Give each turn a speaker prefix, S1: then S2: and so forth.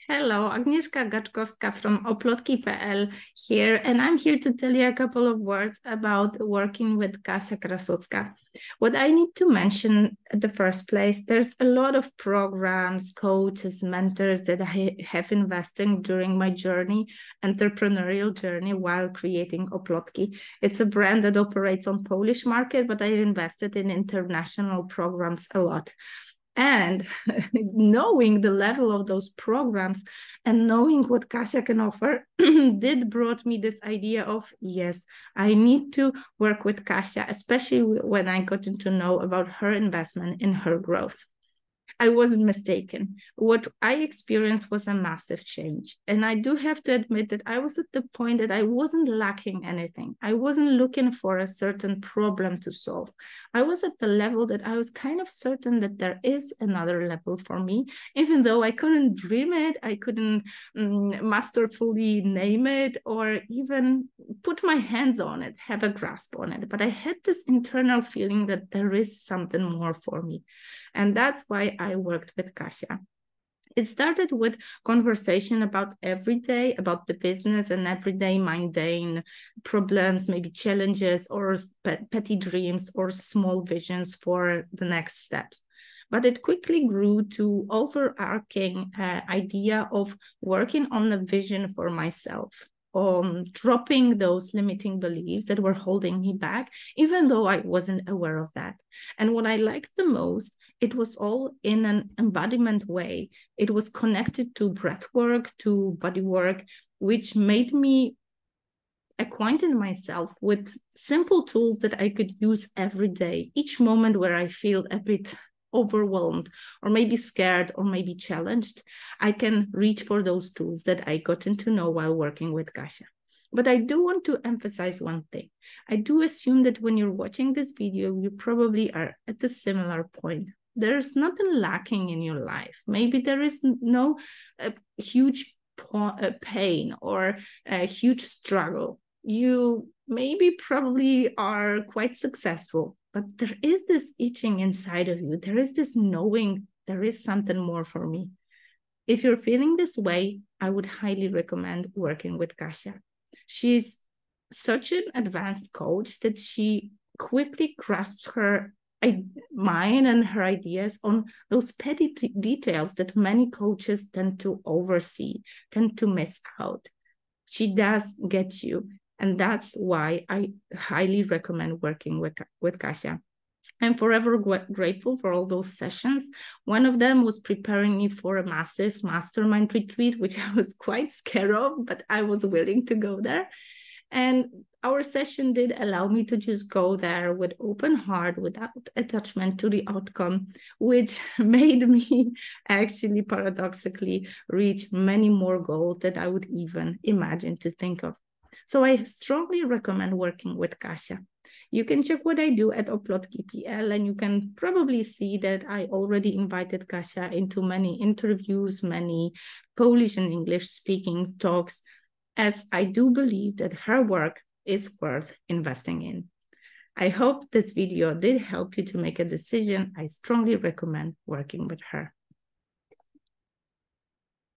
S1: Hello, Agnieszka Gaczkowska from oplotki.pl here, and I'm here to tell you a couple of words about working with Kasia Krasucka. What I need to mention at the first place, there's a lot of programs, coaches, mentors that I have invested during my journey, entrepreneurial journey while creating Oplotki. It's a brand that operates on Polish market, but I invested in international programs a lot. And knowing the level of those programs and knowing what Kasia can offer did brought me this idea of, yes, I need to work with Kasia, especially when I got to know about her investment in her growth. I wasn't mistaken. What I experienced was a massive change. And I do have to admit that I was at the point that I wasn't lacking anything. I wasn't looking for a certain problem to solve. I was at the level that I was kind of certain that there is another level for me, even though I couldn't dream it, I couldn't masterfully name it, or even put my hands on it, have a grasp on it. But I had this internal feeling that there is something more for me. And that's why I worked with Kasia. It started with conversation about about the business and everyday mundane problems, maybe challenges or petty dreams or small visions for the next steps. But it quickly grew to overarching idea of working on the vision for myself. Dropping those limiting beliefs that were holding me back, even though I wasn't aware of that. And what I liked the most, it was all in an embodiment way. It was connected to breath work, to body work, which made me acquainted myself with simple tools that I could use every day, each moment where I feel a bit overwhelmed or maybe scared or maybe challenged, I can reach for those tools that I gotten to know while working with Kasia. But I do want to emphasize one thing. I do assume that when you're watching this video, you probably are at a similar point. There's nothing lacking in your life. Maybe there is no huge pain or a huge struggle. You maybe probably are quite successful, but there is this itching inside of you. There is this knowing there is something more for me. If you're feeling this way, I would highly recommend working with Kasia. She's such an advanced coach that she quickly grasps her mind and her ideas on those petty details that many coaches tend to oversee, tend to miss out. She does get you. And that's why I highly recommend working with Kasia. I'm forever grateful for all those sessions. One of them was preparing me for a massive mastermind retreat, which I was quite scared of, but I was willing to go there. And our session did allow me to just go there with open heart, without attachment to the outcome, which made me actually paradoxically reach many more goals that I would even imagine to think of. So I strongly recommend working with Kasia. You can check what I do at oplotki.pl, and you can probably see that I already invited Kasia into many interviews, many Polish and English speaking talks, as I do believe that her work is worth investing in. I hope this video did help you to make a decision. I strongly recommend working with her.